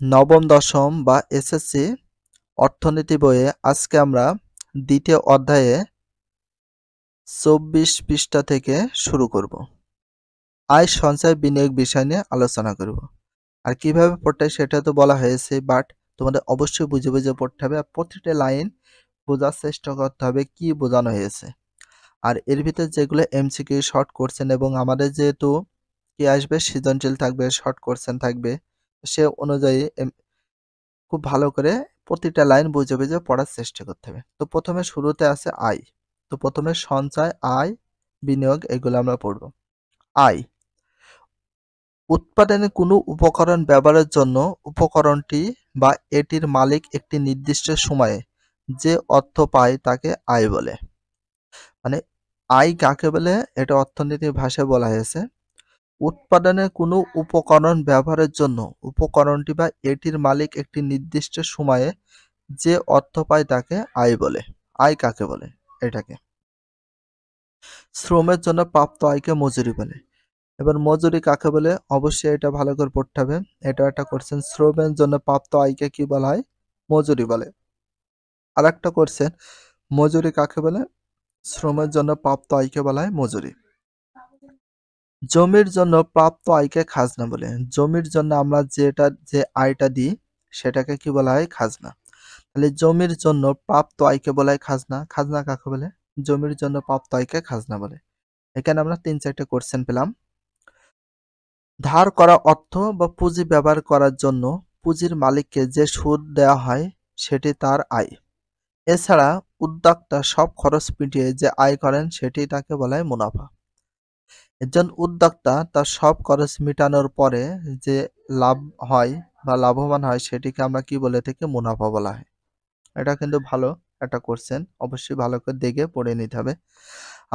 নবম দশম বা এসএসসি অর্থনীতি বইয়ে আজকে আমরা দ্বিতীয় অধ্যায়ে ২৪ পৃষ্ঠা থেকে শুরু করব। আয় সঞ্চয় বিনিয়োগ বিষয় নিয়ে আলোচনা করব। আর কিভাবে পড়তে হয় সেটা তো বলা হয়েছে, বাট তোমাদের অবশ্যই বুঝে বুঝে পড়তে হবে আর প্রতিটা লাইন বোঝার চেষ্টা করতে হবে কি বোঝানো হয়েছে। আর এর ভিতরে যেগুলো এমসিকিউ শর্ট কোশ্চেন এবং আমাদের যেহেতু কি আসবে, সৃজনশীল থাকবে, শর্ট কোশ্চেন থাকবে, সে অনুযায়ী খুব ভালো করে প্রতিটা লাইন বুঝে বুঝে পড়ার চেষ্টা করতে হবে। তো প্রথমে শুরুতে আছে আয়। তো প্রথমে সঞ্চয়, আয়, বিনিয়োগ এগুলো আমরা পড়ব। আয়, উৎপাদনে কোনো উপকরণ ব্যবহারের জন্য উপকরণটি বা এটির মালিক একটি নির্দিষ্ট সময়ে যে অর্থ পায় তাকে আয় বলে। মানে আয় কাকে বলে এটা অর্থনীতির ভাষায় বলা হয়েছে, উৎপাদনে কোনো উপকরণ ব্যবহারের জন্য উপকরণটি বা এটির মালিক একটি নির্দিষ্ট সময়ে যে অর্থ পায় তাকে আয় বলে। আয় কাকে বলে? এটাকে শ্রমের জন্য প্রাপ্ত আয়কে মজুরি বলে। এবার মজুরি কাকে বলে? অবশ্যই এটা ভালো করে পড়তে হবে। এটা একটা কোশ্চেন, শ্রমের জন্য প্রাপ্ত আয়কে কি বলা হয়? মজুরি বলে। আর একটা কোশ্চেন, মজুরি কাকে বলে? শ্রমের জন্য প্রাপ্ত আয়কে বলা হয় মজুরি। জমির জন্য প্রাপ্ত আয়কে খাজনা বলে। জমির জন্য আমরা যে আয়টা দিই সেটাকে কি বলা হয়? খাজনা। তাহলে জমির জন্য প্রাপ্ত আয়কে বলা হয় খাজনা। খাজনা কাকে বলে? জমির জন্য প্রাপ্ত আয়কে খাজনা বলে। এখানে আমরা ৩-৪টে কোশ্চেন পেলাম। ধার করা অর্থ বা পুঁজি ব্যবহার করার জন্য পুঁজির মালিককে যে সুদ দেওয়া হয় সেটি তার আয়। এছাড়া উদ্যোক্তা সব খরচ মিটিয়ে যে আয় করেন সেটি তাকে বলা হয় মুনাফা। একজন উদ্যোক্তা তার সব খরচ মিটানোর পরে যে লাভ হয় বা লাভবান হয় সেটিকে আমরা কি বলে থাকি? মুনাফা বলা হয়। এটা কিন্তু ভালো একটা কোশ্চেন, অবশ্যই ভালো করে দেখে পড়ে নিতে হবে।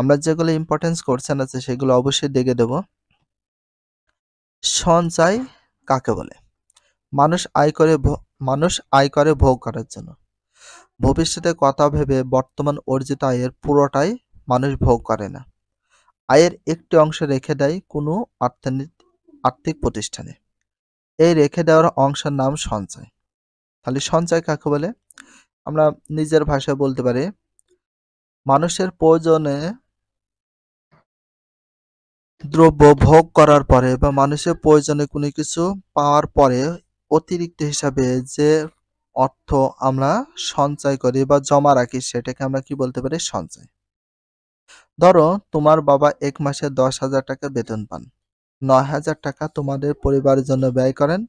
আমরা যেগুলো ইম্পর্টেন্স কোশ্চেন আছে সেগুলো অবশ্যই দেখে দেব। সঞ্চয় কাকে বলে? মানুষ আয় করে ভোগ করার জন্য। ভবিষ্যতের কথা ভেবে বর্তমান অর্জিত আয়ের পুরোটাই মানুষ ভোগ করে না। আয়ের একটি অংশ রেখে দেয় কোনো আর্থিক প্রতিষ্ঠানে। এই রেখে দেওয়ার অংশের নাম সঞ্চয়। তাহলে সঞ্চয় কাকে বলে? আমরা নিজের ভাষায় বলতে পারি, মানুষের প্রয়োজনে দ্রব্য ভোগ করার পরে বা মানুষের প্রয়োজনে কোনো কিছু পাওয়ার পরে অতিরিক্ত হিসাবে যে অর্থ আমরা সঞ্চয় করি বা জমা রাখি সেটাকে আমরা কি বলতে পারি? সঞ্চয়। ধরো তোমার বাবা এক মাসে ১০,০০০ টাকা বেতন পান, ৯,০০০ টাকা তোমাদের পরিবারের জন্য ব্যয় করেন।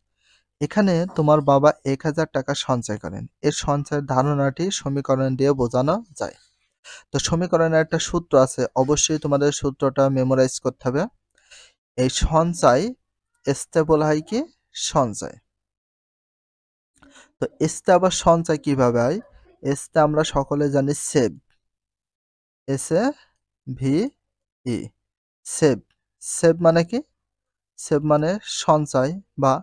এখানে তোমার বাবা ১,০০০ টাকা সঞ্চয় করেন। এর সঞ্চয়ের ধারণাটি সমীকরণ দিয়ে বোঝানো যায়। তো সমীকরণের একটা সূত্র আছে, অবশ্যই তোমাদের সূত্রটা মেমোরাইজ করতে হবে। এই সঞ্চয় এসতে বলা হয় কি? সঞ্চয়। তো এসতে আবার সঞ্চয় কিভাবে হয়? এসতে আমরা সকলে জানি save, S A V E, save. Save মানে কি? সেভ মানে সঞ্চয় বা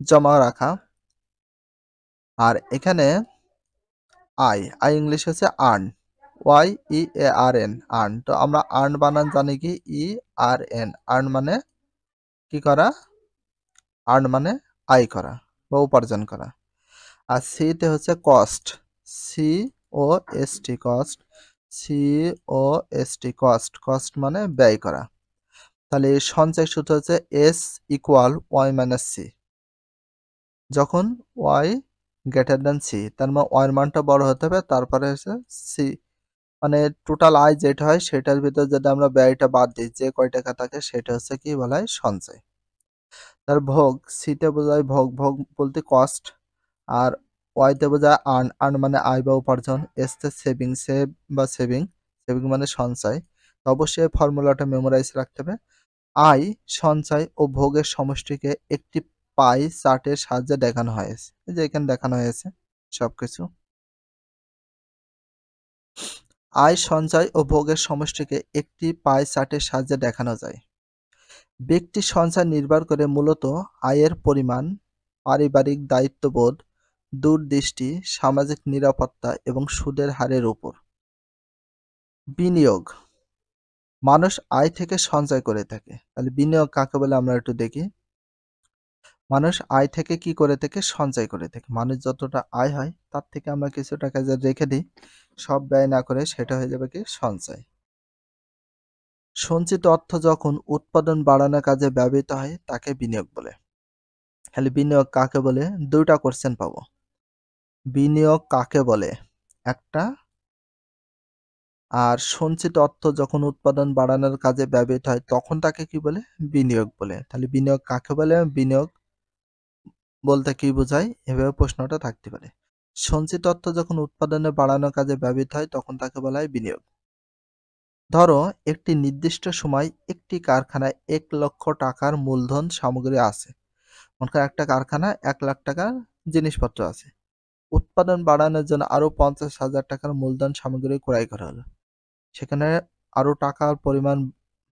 জমা রাখা। আর এখানে আই ইংলিশ হচ্ছে আর্ন, ওয়াই ই এ আর এন, আর্ন। তো আমরা আর্ন বানান জানি কি? ই আর এন। আর্ন মানে কি করা? আর্ন মানে আয় করা বা উপার্জন করা। আর সিতে হচ্ছে cost, C O S T, cost, C O S T, cost. Cost মানে ব্যয় করা। তাহলে সঞ্চয় সূত্র হচ্ছে S equal Y minus C. যখন ওয়াই গ্রেটার দেন সি তার মানে ওয়াই এর মানটা বড় হতে হবে, তারপরে হচ্ছে সি মানে টোটাল আয় যেটা হয় সেটার ভিতর যদি আমরা ব্যয়টা বাদ দিই, যে কয় টাকা থাকে সেটা হচ্ছে কি বলা হয়? সঞ্চয়। তার ভোগ, সিতে বোঝায় ভোগ, ভোগ বলতে কস্ট। আর ওয়াইতে বোঝায় আর্ন, আর্ন মানে আয় বা উপার্জন। এসতে সেভিং, সেভ বা সেভিং, সেভিং মানে সঞ্চয়। তো অবশ্যই ফর্মুলাটা মেমোরাইজ রাখতে হবে। আয়, সঞ্চয় ও ভোগের সমষ্টিকে একটি পাই চার্টের সাহায্যে দেখানো হয়েছে। এই যে এখানে দেখানো হয়েছে সবকিছু। আয়, সঞ্চয় ও ভোগের সমষ্টিকে একটি পাই চার্টের সাহায্যে দেখানো যায়। ব্যক্তির সঞ্চয় নির্ভর করে মূলত আয়ের পরিমাণ, পারিবারিক দায়িত্ববোধ, দূরদৃষ্টি, সামাজিক নিরাপত্তা এবং সুদের হারের উপর। বিনিয়োগ, মানুষ আয় থেকে সঞ্চয় করে থাকে। তাহলে বিনিয়োগ কাকে বলে আমরা একটু দেখি। মানুষ আয় থেকে কি করে থাকে? সঞ্চয় করে থাকে। মানুষ যতটা আয় হয় তার থেকে আমরা কিছু টাকা যে রেখে দিই, সব ব্যয় না করে সেটা হয়ে যাবে কি? সঞ্চয়। সঞ্চিত অর্থ যখন উৎপাদন বাড়ানোর কাজে ব্যবহৃত হয় তাকে বিনিয়োগ বলে। খালি বিনিয়োগ কাকে বলে? ২ টা কোয়েশ্চেন পাবো। বিনিয়োগ কাকে বলে? একটা, আর সঞ্চিত অর্থ যখন উৎপাদন বাড়ানোর কাজে ব্যবহৃত হয় তখন তাকে কি বলে? বিনিয়োগ বলে। তাহলে বিনিয়োগ কাকে বলে? বিনিয়োগ বলতে কি বোঝায়? এভাবে প্রশ্নটা থাকতে পারে। সঞ্চিত অর্থ যখন উৎপাদনে বাড়ানোর কাজে ব্যবহৃত হয় তখন তাকে বলা হয় বিনিয়োগ। ধরো একটি নির্দিষ্ট সময় একটি কারখানায় ১ লক্ষ টাকার মূলধন সামগ্রী আছে। মনে করো একটা কারখানায় ১ লাখ টাকার জিনিসপত্র আছে। উৎপাদন বাড়ানোর জন্য আরো ৫০,০০০ টাকার মূলধন সামগ্রী ক্রয় করা হলো। সেখানে আরো টাকার পরিমাণ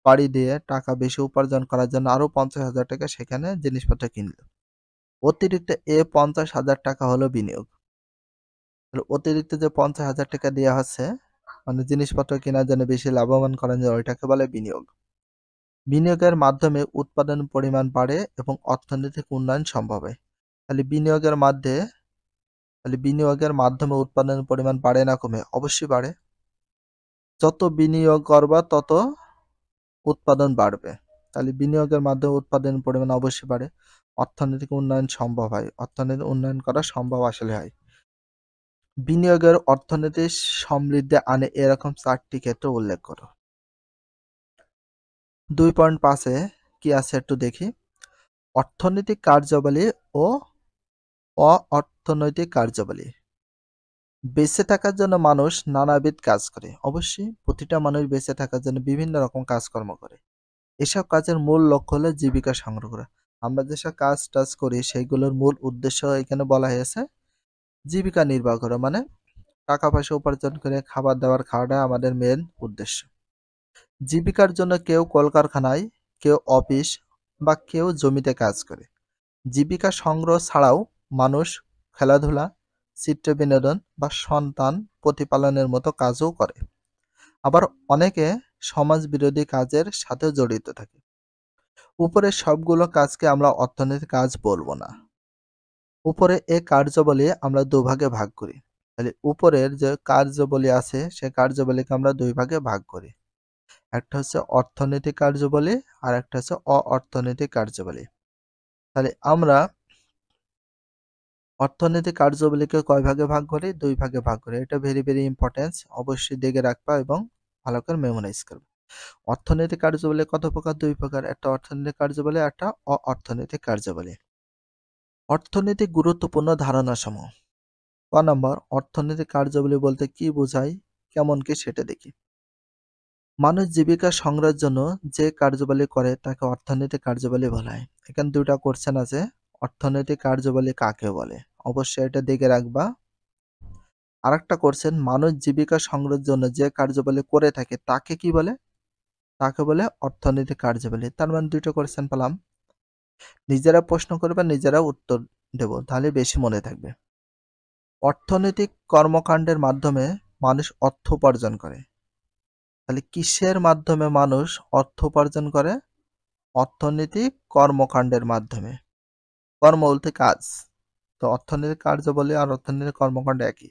বাড়িয়ে দিয়ে টাকা বেশি উপার্জন করার জন্য আরো ৫০,০০০ টাকা সেখানে জিনিসপত্র কিনলো। অতিরিক্ত এ ৫০,০০০ টাকা হলো বিনিয়োগ। তাহলে অতিরিক্ত যে ৫০,০০০ টাকা দেয়া হচ্ছে, মানে জিনিসপত্র কেনার জন্য বেশি লাভবান করার জন্য ওইটাকে বলে বিনিয়োগ। বিনিয়োগের মাধ্যমে উৎপাদনের পরিমাণ বাড়ে এবং অর্থনৈতিক উন্নয়ন সম্ভব হয়। তাহলে বিনিয়োগের মাধ্যমে উৎপাদনের পরিমাণ বাড়ে না কমে? অবশ্যই বাড়ে। যত বিনিয়োগ করবা তত উৎপাদন বাড়বে। তাহলে বিনিয়োগের মাধ্যমে উৎপাদনের পরিমাণ অবশ্যই বাড়ে। অর্থনৈতিক উন্নয়ন সম্ভব হয়। অর্থনৈতিক উন্নয়ন করা সম্ভব আসলে হয়। বিনিয়োগের অর্থনীতি সমৃদ্ধি আনে এরকম ৪টি ক্ষেত্র উল্লেখ করো। ২.৫ এ কি আছে একটু দেখি। অর্থনৈতিক কার্যাবলী ও অ-অর্থনৈতিক কার্যাবলী। বেঁচে থাকার জন্য মানুষ নানাবিধ কাজ করে। অবশ্যই প্রতিটা মানুষ বেঁচে থাকার জন্য বিভিন্ন রকম কাজকর্ম করে। এসব কাজের মূল লক্ষ্য হলো জীবিকা সংগ্রহ করা। আমরা যেসব কাজ-টাজ করি সেগুলোর মূল উদ্দেশ্য এখানে বলা হয়েছে জীবিকা নির্বাহ করা। মানে টাকা পয়সা উপার্জন করে খাবার-দাবার খাওয়াটা আমাদের মেইন উদ্দেশ্য। জীবিকার জন্য কেউ কলকারখানায়, কেউ অফিস বা কেউ জমিতে কাজ করে। জীবিকা সংগ্রহ ছাড়াও মানুষ খেলাধুলা, চিত্র বিনোদন বা সন্তান প্রতিপালনের মতো কাজও করে। আবার অনেকে সমাজ বিরোধী কাজের সাথেও জড়িত থাকে। উপরের সবগুলো কাজকে আমরা অর্থনৈতিক কাজ বলবো না। উপরে এ কার্যাবলী আমরা দুভাগে ভাগ করি। তাহলে উপরের যে কার্যাবলী আছে সে কার্যাবলীকে আমরা ২ ভাগে ভাগ করি। একটা হচ্ছে অর্থনৈতিক কার্যাবলী আর একটা হচ্ছে অ-অর্থনৈতিক কার্যাবলী। তাহলে আমরা অর্থনৈতিক কার্যাবলীকে কয় ভাগে ভাগ করি? ২ ভাগে ভাগ করি। এটা ভেরি ইম্পর্টেন্স। অবশ্যই দেখে রাখবা এবং ভালো করে মেমোরাইজ করবে। অর্থনৈতিক কার্যাবলী কত প্রকার? ২ প্রকার। একটা অর্থনৈতিক কার্যাবলী, একটা অ-অর্থনৈতিক কার্যাবলী। অর্থনৈতিক গুরুত্বপূর্ণ ধারণাসমূহ। ক নাম্বার, অর্থনৈতিক কার্যাবলী বলতে কি বোঝায়, কেমন কি সেটা দেখি। মানুষ জীবিকা সংগ্রহের জন্য যে কার্যাবলী করে তাকে অর্থনৈতিক কার্যাবলী বলা হয়। এখানে ২টা কোশ্চেন আছে। অর্থনৈতিক কার্যাবলী কাকে বলে? অবশ্যই এটা দেখে রাখবা। আরেকটা কোশ্চেন, মানুষ জীবিকা সংগ্রহের জন্য যে কার্যাবলী করে থাকে তাকে কি বলে? তাকে বলে অর্থনৈতিক কার্যাবলী। তার মানে ২টা কোশ্চেন পেলাম। নিজেরা প্রশ্ন করবে, নিজেরা উত্তর দেব, তাহলে বেশি মনে থাকবে। অর্থনৈতিক কর্মকাণ্ডের মাধ্যমে মানুষ অর্থ উপার্জন করে। তাহলে কিসের মাধ্যমে মানুষ অর্থ উপার্জন করে? অর্থনৈতিক কর্মকাণ্ডের মাধ্যমে। কর্ম বলতে কাজ। তো অর্থনৈতিক কার্যাবলী আর অর্থনৈতিক কর্মকাণ্ড একই।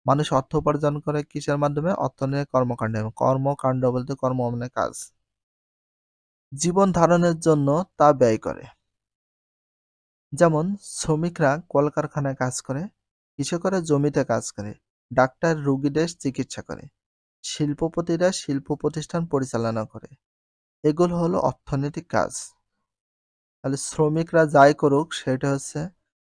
মানুষ অর্থ উপার্জন করে কিসের মাধ্যমে? অর্থনৈতিক কর্মকাণ্ডে। কর্মকাণ্ড বলতে কর্ম মানে কাজ। জীবন ধারণের জন্য তা ব্যয় করে। যেমন শ্রমিকরা কলকারখানায় কাজ করে, কৃষকেরা জমিতে কাজ করে, ডাক্তার রোগীদের চিকিৎসা করে, শিল্পপতিরা শিল্প প্রতিষ্ঠান পরিচালনা করে। এগুলো হলো অর্থনৈতিক কাজ। তাহলে শ্রমিকরা যাই করুক সেটা হচ্ছে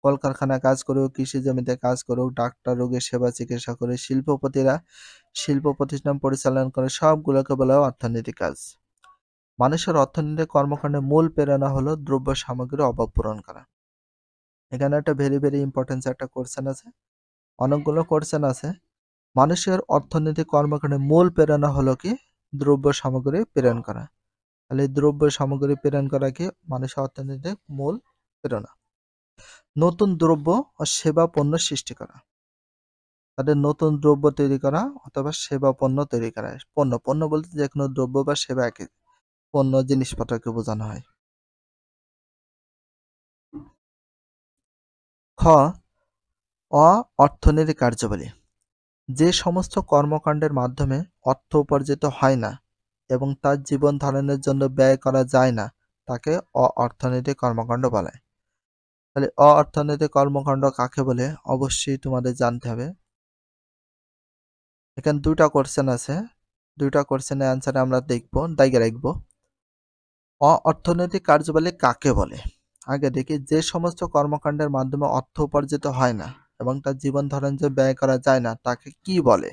কলকারখানায় কাজ করুক, কৃষি জমিতে কাজ করুক, ডাক্তার রোগীর সেবা চিকিৎসা করে, শিল্পপতিরা শিল্প প্রতিষ্ঠান পরিচালনা করে, সবগুলোকে বলা হয় অর্থনৈতিক কাজ। মানুষের অর্থনৈতিক কর্মকাণ্ডের মূল প্রেরণা হলো দ্রব্য সামগ্রীর অভাব পূরণ করা। এখানে একটা ভেরি ইম্পর্টেন্স একটা কোশ্চেন আছে। অনেকগুলো কোশ্চেন আছে। মানুষের অর্থনৈতিক কর্মকাণ্ডের মূল প্রেরণা হলো কি? দ্রব্য সামগ্রী প্রেরণ করা। তাহলে দ্রব্য সামগ্রী প্রেরণ করা কি মানুষের অর্থনৈতিক মূল প্রেরণা। নতুন দ্রব্য ও সেবা পণ্য সৃষ্টি করা। তাদের নতুন দ্রব্য তৈরি করা অথবা সেবা পণ্য তৈরি করা। পণ্য বলতে যে কোনো দ্রব্য বা সেবা একই। পণ্য জিনিসপত্রকে বোঝানো হয়। খ অ-অর্থনৈতিক কার্যাবলী, যে সমস্ত কর্মকাণ্ডের মাধ্যমে অর্থ উপার্জিত হয় না এবং তার জীবন ধারণের জন্য ব্যয় করা যায় না তাকে অ-অর্থনৈতিক কর্মকাণ্ড বলে। তাহলে অ-অর্থনৈতিক কর্মকাণ্ড কাকে বলে অবশ্যই তোমাদের জানতে হবে। এখানে দুইটা কোশ্চেন আছে, দুইটা কোশ্চেনের অ্যান্সারে আমরা দেখব, দাগে রাখব। অ-অর্থনৈতিক কার্যাবলী কাকে বলে? আগে দেখি, যে সমস্ত কর্মকাণ্ডের মাধ্যমে অর্থ উপার্জিত হয় না এবং তার জীবন ধারণ যে ব্যয় করা যায় না তাকে কি বলে?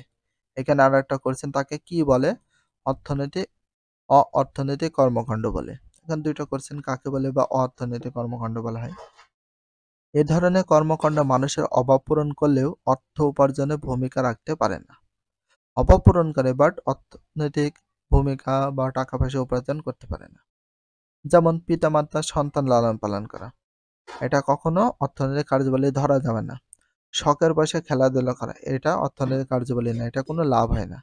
এখানে আর একটা কোশ্চেন, তাকে কি বলে? অর্থনৈতিক অ-অর্থনৈতিক কর্মকাণ্ড বলে। এখানে দুইটা কোশ্চেন, কাকে বলে বা অর্থনৈতিক কর্মকাণ্ড বলা হয়। এ ধরনের কর্মকাণ্ড মানুষের অভাব পূরণ করলেও অর্থ উপার্জনে ভূমিকা রাখতে পারে না। অভাব পূরণ করে বাট অর্থনৈতিক ভূমিকা বা টাকা পয়সা উপার্জন করতে পারে না। যেমন পিতামাতার সন্তান লালন পালন করা, এটা কখনো অর্থনৈতিক কার্যাবলী ধরা যাবে না। শখের বয়সে খেলাধুলা করা, এটা অর্থনৈতিক কার্যাবলী না, এটা কোনো লাভ হয় না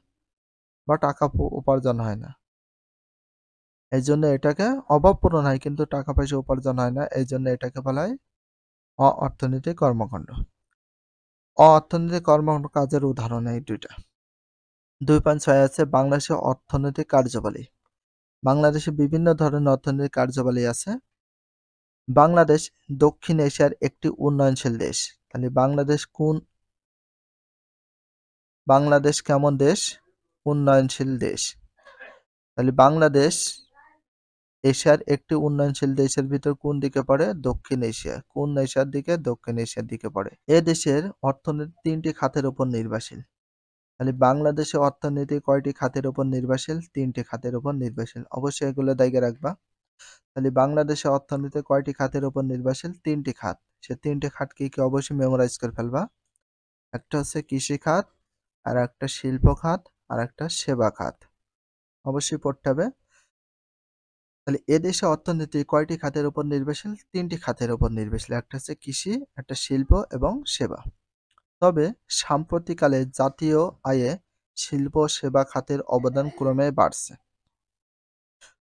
বা টাকা উপার্জন হয় না। এই জন্য এটাকে অভাব পূরণ হয় কিন্তু টাকা পয়সা উপার্জন হয় না, এই জন্য এটাকে বলা হয় অ-অর্থনৈতিক কর্মকাণ্ড। অ-অর্থনৈতিক কর্মকাণ্ড কাজের উদাহরণ এই দুইটা। 2.6 আছে বাংলাদেশের অর্থনৈতিক কার্যাবলী। বাংলাদেশে বিভিন্ন ধরনের অর্থনৈতিক কার্যাবলী আছে। বাংলাদেশ দক্ষিণ এশিয়ার একটি উন্নয়নশীল দেশ। তাহলে বাংলাদেশ কেমন দেশ? উন্নয়নশীল দেশ। তাহলে বাংলাদেশ এশিয়ার একটি উন্নয়নশীল দেশের ভিতর কোন দিকে পড়ে? দক্ষিণ এশিয়া। কোন এশিয়ার দিকে? দক্ষিণ এশিয়ার দিকে পড়ে। এ দেশের অর্থনীতি 3টি খাতের উপর নির্ভরশীল। তাহলে বাংলাদেশের অর্থনীতি কয়টি খাতের উপর নির্ভরশীল? 3টি খাতের উপর নির্ভরশীল। অবশ্যই এগুলো দাগে রাখবা। তাহলে বাংলাদেশের অর্থনীতি কয়টি খাতের উপর নির্ভরশীল? 3টি খাত। সে 3টি খাত কি কি অবশ্যই মেমোরাইজ করে ফেলবা। একটা হচ্ছে কৃষি খাত, আর একটা শিল্প খাত, আর একটা সেবা খাত। অবশ্যই পড়তে হবে। তাহলে এদেশে অর্থনীতি কয়টি খাতের উপর নির্ভরশীল? 3টি খাতের উপর নির্ভরশীল। একটা হচ্ছে কৃষি, একটা শিল্প এবং সেবা। তবে সাম্প্রতিককালে জাতীয় আয়ে শিল্প ও সেবা খাতের অবদান ক্রমে বাড়ছে।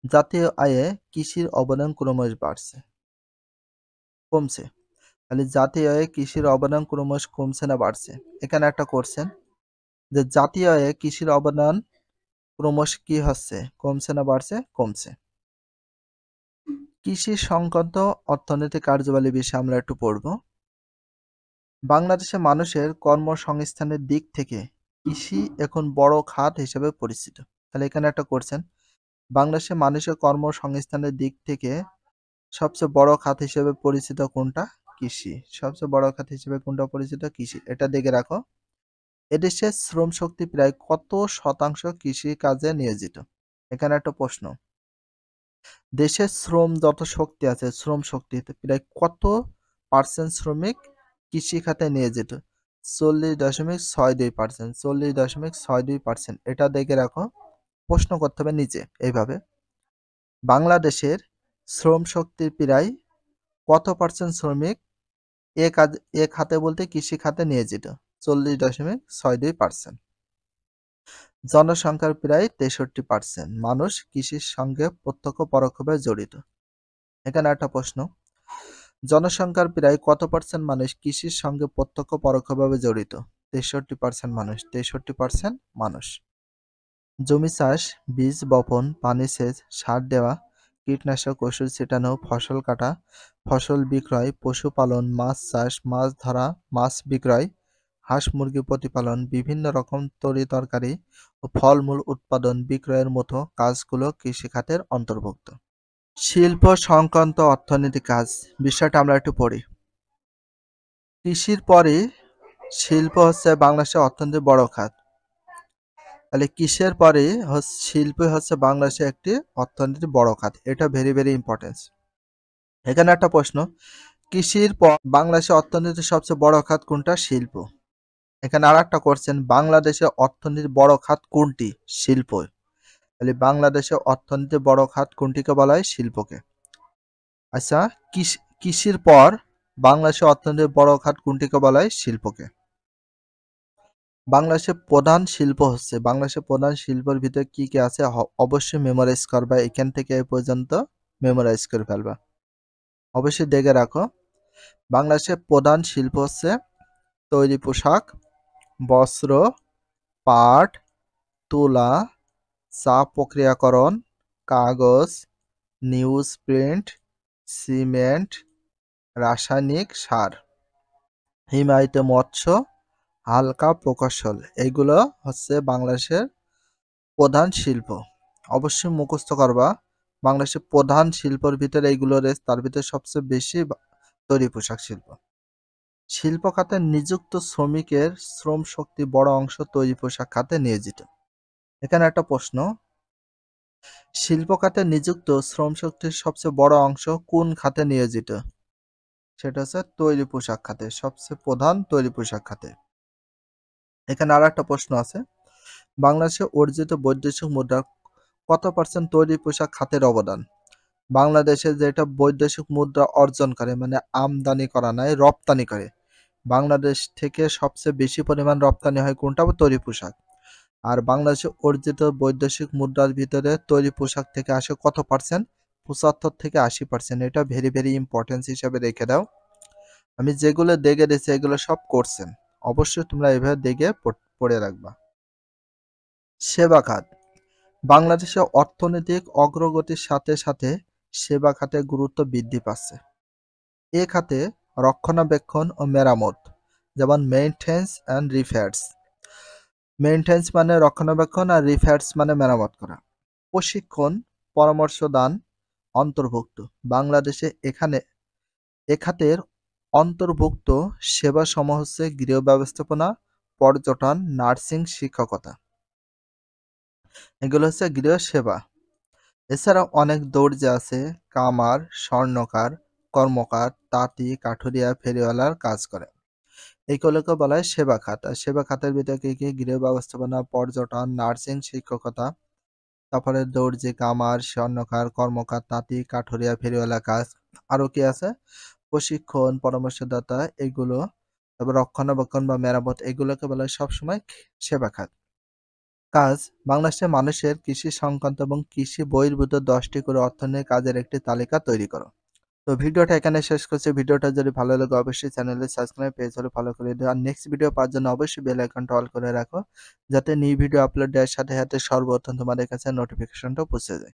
জাতীয় আয়ে কৃষির অবদান ক্রমশ বাড়ছে, কমছে। তাহলে জাতীয় আয়ে কৃষির অবদান ক্রমশ কমছে না বাড়ছে? এখানে একটা কোশ্চেন যে জাতীয় আয়ে কৃষির অবদান ক্রমশ কি হচ্ছে? কমছে না বাড়ছে? কমছে। কৃষি সংক্রান্ত অর্থনৈতিক কার্যাবলী বিষয়ে আমরা একটু পড়ব। বাংলাদেশে মানুষের কর্মসংস্থানের দিক থেকে কৃষি এখন বড় খাত হিসেবে পরিচিত। তাহলে এখানে একটা কোশ্চেন, বাংলাদেশে মানুষের কর্মসংস্থানের দিক থেকে সবচেয়ে বড় খাত হিসেবে পরিচিত কোনটা? কৃষি। সবচেয়ে বড় খাত হিসেবে কোনটা পরিচিত? কৃষি। এটা দেখে রাখো। এদেশের শ্রম শক্তি প্রায় কত শতাংশ কৃষি কাজে নিয়োজিত? এখানে একটা প্রশ্ন, দেশের শ্রম যত শক্তি আছে, শ্রম শক্তিতে প্রায় কত পার্সেন্ট শ্রমিক কৃষি খাতে নিয়োজিত? 40.62%। 40.62%। এটা দেখে রাখো, প্রশ্ন করতে হবে নিচে এইভাবে, বাংলাদেশের শ্রম শক্তির প্রায় কত পার্সেন্ট শ্রমিক এ খাতে বলতে কৃষি খাতে নিয়োজিত? 40.62%। জনসংখ্যার প্রায় 63% মানুষ কৃষির সঙ্গে প্রত্যক্ষ পরোক্ষভাবে জড়িত। এখানে একটা প্রশ্ন, জনসংখ্যার প্রায় কত পার্সেন্ট মানুষ কৃষির সঙ্গে প্রত্যক্ষ পরোক্ষভাবে জড়িত? 63% মানুষ। 63% মানুষ। জমি চাষ, বীজ বপন, পানি সেচ, সার দেওয়া, কীটনাশক ওষুধ ছিটানো, ফসল কাটা, ফসল বিক্রয়, পশুপালন, মাছ চাষ, মাছ ধরা, মাছ বিক্রয়, হাঁস মুরগি প্রতিপালন, বিভিন্ন রকম তরি-তরকারি ও ফলমূল উৎপাদন বিক্রয়ের মতো কাজগুলো কৃষিখাতের অন্তর্ভুক্ত। শিল্প সংক্রান্ত অর্থনৈতিক কাজ বিষয়টা আমরা একটু পড়ি। কৃষির পরে শিল্প হচ্ছে বাংলাদেশের অর্থনীতির বড় খাত। তাহলে কৃষির পরে শিল্প হচ্ছে বাংলাদেশের একটি অর্থনীতির বড় খাত। এটা ভেরি ভেরি ইম্পর্টেন্ট। এখানে একটা প্রশ্ন, কৃষির পর বাংলাদেশের অর্থনীতির সবচেয়ে বড় খাত কোনটা? শিল্প। এখানে আর একটা কোশ্চেন, বাংলাদেশের অর্থনীতির বড় খাত কোনটি? শিল্প। তাহলে বাংলাদেশের অর্থনীতির বড় খাত কোনটিকে বলা হয়? শিল্পকে। আচ্ছা, কৃষির পর বাংলাদেশের অর্থনীতির বড় খাত কোনটিকে বলা হয়? শিল্পকে। বাংলাদেশের প্রধান শিল্প হচ্ছে, বাংলাদেশের প্রধান শিল্পের ভিতরে কি কি আছে অবশ্যই মেমোরাইজ করবা, এখান থেকে এই পর্যন্ত মেমোরাইজ করে ফেলবা, অবশ্যই দেখে রাখো। বাংলাদেশের প্রধান শিল্প হচ্ছে তৈরি পোশাক, বস্ত্র, পাট, তুলা, চা প্রক্রিয়াকরণ, কাগজ, নিউজ প্রিন্ট, সিমেন্ট, রাসায়নিক সার, হিমায়িত মৎস্য, হালকা প্রকৌশল। এইগুলো হচ্ছে বাংলাদেশের প্রধান শিল্প। অবশ্যই মুখস্থ করবা। বাংলাদেশের প্রধান শিল্পের ভিতরে এইগুলো রয়েছে, তার ভিতরে সবচেয়ে বেশি তৈরি পোশাক শিল্প। শিল্প খাতে নিযুক্ত শ্রমিকের শ্রম শক্তি বড় অংশ তৈরি পোশাক খাতে নিয়োজিত। এখানে একটা প্রশ্ন, শিল্প খাতে নিযুক্ত শ্রম শক্তির সবচেয়ে বড় অংশ কোন খাতে নিয়োজিত? সেটা হচ্ছে তৈরি পোশাক খাতে, সবচেয়ে প্রধান তৈরি পোশাক খাতে। এখানে আর একটা প্রশ্ন আছে, বাংলাদেশে অর্জিত বৈদেশিক মুদ্রার কত পার্সেন্ট তৈরি পোশাক খাতের অবদান? বাংলাদেশে যেটা বৈদেশিক মুদ্রা অর্জন করে, মানে আমদানি করা নয়, রপ্তানি করে, বাংলাদেশ থেকে সবচেয়ে বেশি পরিমাণ রপ্তানি হয় কোনটা? তৈরি পোশাক। আর বাংলাদেশে অর্জিত বৈদেশিক মুদ্রার ভিতরে তৈরি পোশাক থেকে আসে কত পার্সেন্ট? 75 থেকে 80%। এটা ভেরি ভেরি ইম্পর্টেন্স হিসাবে রেখে দাও। আমি যেগুলো দেখে দিয়েছি এগুলো সব করছেন, অবশ্যই তোমরা এভাবে দেখে পড়ে রাখবা। সেবা খাত। বাংলাদেশে অর্থনৈতিক অগ্রগতির সাথে সাথে সেবা খাতের গুরুত্ব বৃদ্ধি পাচ্ছে। এ খাতে রক্ষণাবেক্ষণ ও মেরামত, যেমন মেইনটেন্স অ্যান্ড রিপেয়ার্স। মেইনটেন্স মানে রক্ষণাবেক্ষণ আর রিপেয়ার্স মানে মেরামত করা। প্রশিক্ষণ, পরামর্শ দান অন্তর্ভুক্ত। বাংলাদেশে এ খাতের অন্তর্ভুক্ত সেবা সমূহ হচ্ছে গৃহ ব্যবস্থাপনা, পর্যটন, নার্সিং, শিক্ষকতা। এগুলো হচ্ছে গৃহ সেবা। এছাড়াও অনেক দর্জি আছে, কামার, স্বর্ণকার, কর্মকার, তাঁতি, কাঠুরিয়া, ফেরিওয়ালার কাজ করে। এইগুলোকে বলা হয় সেবা খাত। আর সেবা খাতের ভিতরে কি গৃহ ব্যবস্থাপনা, পর্যটন, নার্সিং, শিক্ষকতা, তারপরে দর্জি, কামার, স্বর্ণকার, কর্মকার, তাঁতি, কাঠুরিয়া, ফেরিওয়ালা কাজ। আরো কি আছে? প্রশিক্ষণ, পরামর্শদাতা, এগুলো, তারপর রক্ষণাবেক্ষণ বা মেরামত, এগুলোকে বলা হয় সবসময় সেবা খাত। কাজ, বাংলাদেশের মানুষের কৃষি সংক্রান্ত এবং কৃষি বহির্ভূত 10টি করে অর্থনৈতিক কাজের একটি তালিকা তৈরি করো। তো ভিডিওটা এখানে শেষ করছি। ভিডিওটা যদি ভালো লাগে অবশ্যই চ্যানেলে সাবস্ক্রাইব, পেজ হলে ফলো করে দিও। আর নেক্সট ভিডিও পাওয়ার জন্য অবশ্যই বেল আইকনটা অল করে রাখো, যাতে নিউ ভিডিও আপলোড দেওয়ার সাথে সাথে সর্বপ্রথম তোমাদের কাছে নোটিফিকেশনটা পৌঁছে যায়।